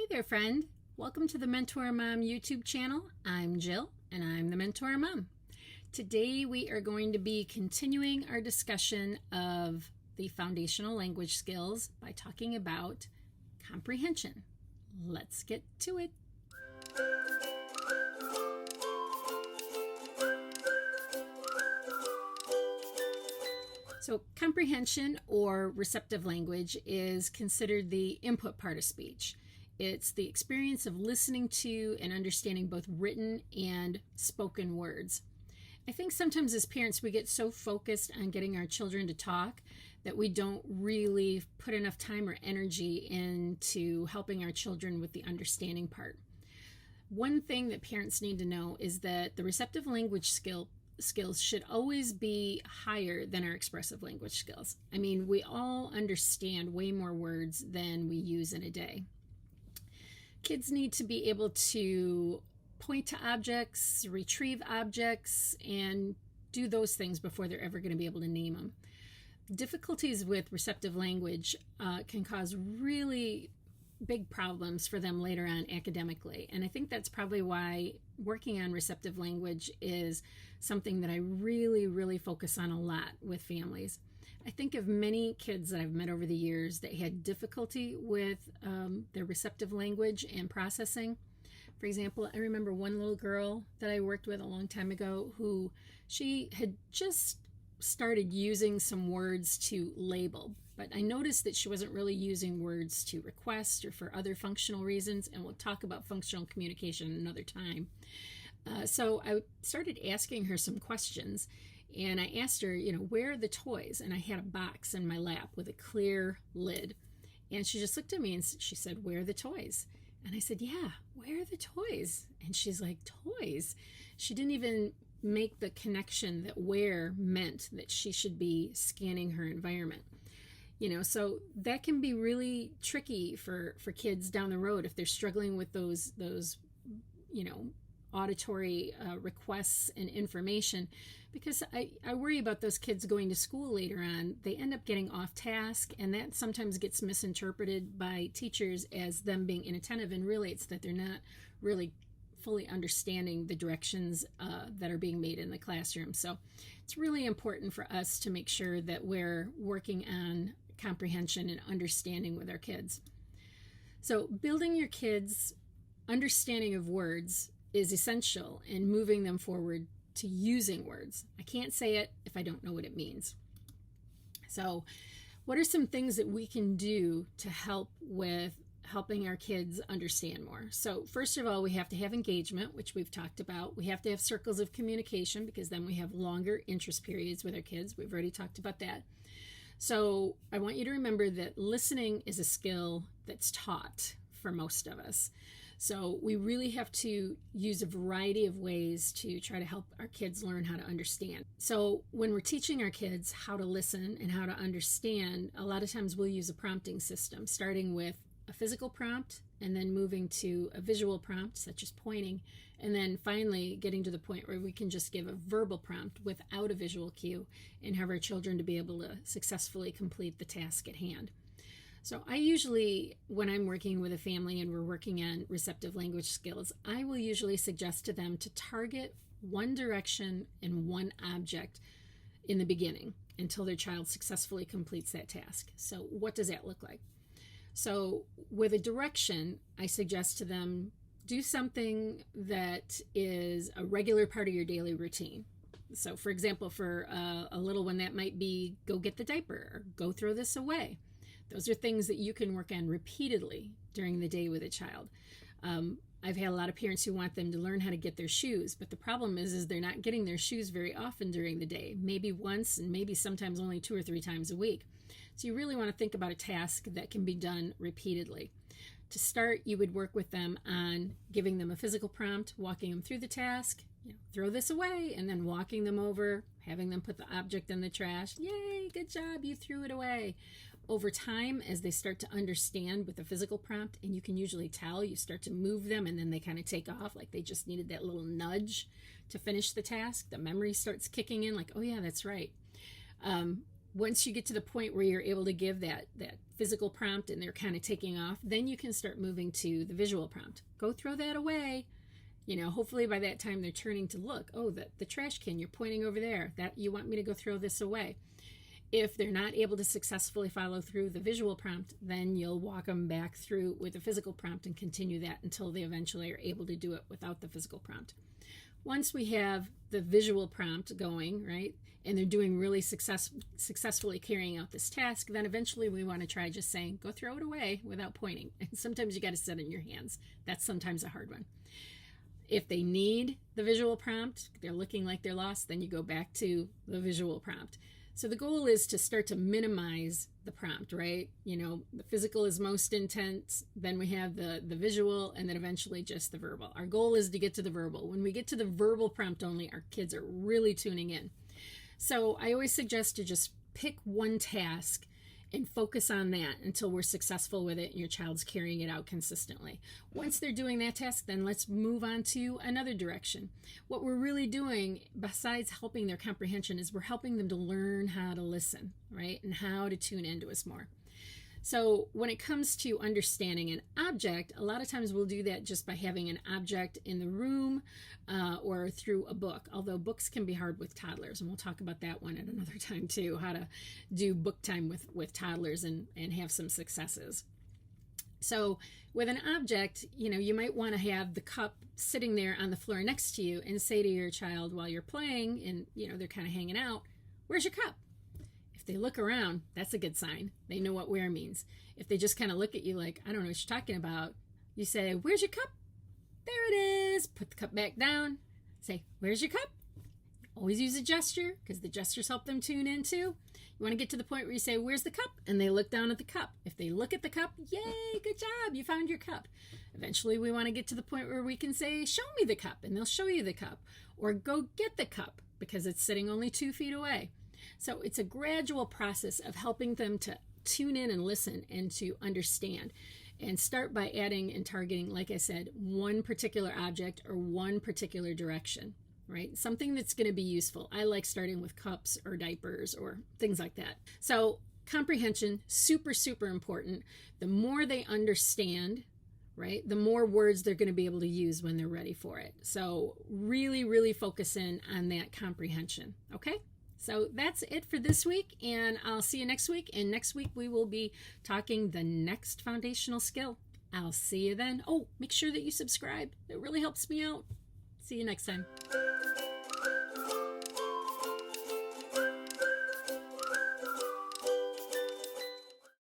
there, friend. Welcome to the Mentor Mom YouTube channel. I'm Jill, and I'm the Mentor Mom. Today we are going to be continuing our discussion of the foundational language skills by talking about comprehension. Let's get to it. So comprehension or receptive language is considered the input part of speech. It's the experience of listening to and understanding both written and spoken words. I think sometimes as parents we get so focused on getting our children to talk that we don't really put enough time or energy into helping our children with the understanding part. One thing that parents need to know is that the receptive language skills should always be higher than our expressive language skills. I mean, we all understand way more words than we use in a day. Kids need to be able to point to objects, retrieve objects, and do those things before they're ever going to be able to name them. Difficulties with receptive language can cause really big problems for them later on academically. And I think that's probably why working on receptive language is something that I really focus on a lot with families. I think of many kids that I've met over the years that had difficulty with their receptive language and processing. For example, I remember one little girl that I worked with a long time ago who she had just started using some words to label, but I noticed that she wasn't really using words to request or for other functional reasons, and we'll talk about functional communication another time. So I started asking her some questions, and I asked her, where are the toys? And I had a box in my lap with a clear lid, and she just looked at me and she said, where are the toys? And I said, yeah, where are the toys? And she's like, toys? She didn't even make the connection that where meant that she should be scanning her environment. So that can be really tricky for kids down the road if they're struggling with those auditory requests and information, because I worry about those kids going to school later on. They end up getting off task, and that sometimes gets misinterpreted by teachers as them being inattentive, and really it's that they're not really fully understanding the directions that are being made in the classroom. So it's really important for us to make sure that we're working on comprehension and understanding with our kids. So building your kids' understanding of words is essential in moving them forward to using words. I can't say it if I don't know what it means. So what are some things that we can do to help with helping our kids understand more? So first of all, we have to have engagement, which we've talked about. We have to have circles of communication, because then we have longer interest periods with our kids. We've already talked about that. So I want you to remember that listening is a skill that's taught for most of us. So we really have to use a variety of ways to try to help our kids learn how to understand. So when we're teaching our kids how to listen and how to understand, a lot of times we'll use a prompting system, starting with a physical prompt and then moving to a visual prompt, such as pointing, and then finally getting to the point where we can just give a verbal prompt without a visual cue and have our children to be able to successfully complete the task at hand. So I usually, when I'm working with a family and we're working on receptive language skills, I will usually suggest to them to target one direction and one object in the beginning until their child successfully completes that task. So what does that look like? So with a direction, I suggest to them, do something that is a regular part of your daily routine. So for example, for a little one, that might be go get the diaper or go throw this away. Those are things that you can work on repeatedly during the day with a child. I've had a lot of parents who want them to learn how to get their shoes, but the problem is they're not getting their shoes very often during the day, maybe once and maybe sometimes only 2 or 3 times a week. So you really want to think about a task that can be done repeatedly. To start, you would work with them on giving them a physical prompt, walking them through the task, throw this away, and then walking them over, having them put the object in the trash. Yay, good job, you threw it away. Over time, as they start to understand with the physical prompt, and you can usually tell, you start to move them and then they kind of take off, like they just needed that little nudge to finish the task. The memory starts kicking in, like, oh yeah, that's right. Once you get to the point where you're able to give that physical prompt and they're kind of taking off, then you can start moving to the visual prompt. Go throw that away. Hopefully by that time they're turning to look, oh, the trash can, you're pointing over there, that you want me to go throw this away. If they're not able to successfully follow through the visual prompt, then you'll walk them back through with the physical prompt and continue that until they eventually are able to do it without the physical prompt. Once we have the visual prompt going, right, and they're doing really successfully carrying out this task, then eventually we want to try just saying, go throw it away without pointing. And sometimes you got to set it in your hands. That's sometimes a hard one. If they need the visual prompt, they're looking like they're lost, then you go back to the visual prompt. So the goal is to start to minimize the prompt, right? The physical is most intense, then we have the visual, and then eventually just the verbal. Our goal is to get to the verbal. When we get to the verbal prompt only, our kids are really tuning in. So I always suggest to just pick one task and focus on that until we're successful with it and your child's carrying it out consistently. Once they're doing that task, then let's move on to another direction. What we're really doing, besides helping their comprehension, is we're helping them to learn how to listen, right? And how to tune into us more. So when it comes to understanding an object, a lot of times we'll do that just by having an object in the room or through a book, although books can be hard with toddlers, and we'll talk about that one at another time too, how to do book time with toddlers and have some successes. So with an object, you might want to have the cup sitting there on the floor next to you and say to your child while you're playing and they're kind of hanging out, where's your cup? They look around, that's a good sign. They know what where means. If they just kind of look at you like, I don't know what you're talking about, you say, where's your cup? There it is. Put the cup back down. Say, where's your cup? Always use a gesture because the gestures help them tune in too. You want to get to the point where you say, where's the cup? And they look down at the cup. If they look at the cup, yay, good job, you found your cup. Eventually we want to get to the point where we can say, show me the cup, and they'll show you the cup. Or go get the cup because it's sitting only 2 feet away. So it's a gradual process of helping them to tune in and listen and to understand, and start by adding and targeting, like I said, one particular object or one particular direction, right? Something that's going to be useful. I like starting with cups or diapers or things like that. So comprehension, super, super important. The more they understand, right, the more words they're going to be able to use when they're ready for it. So really, really focus in on that comprehension, okay? So that's it for this week, and I'll see you next week. And next week we will be talking the next foundational skill. I'll see you then. Oh, make sure that you subscribe. It really helps me out. See you next time.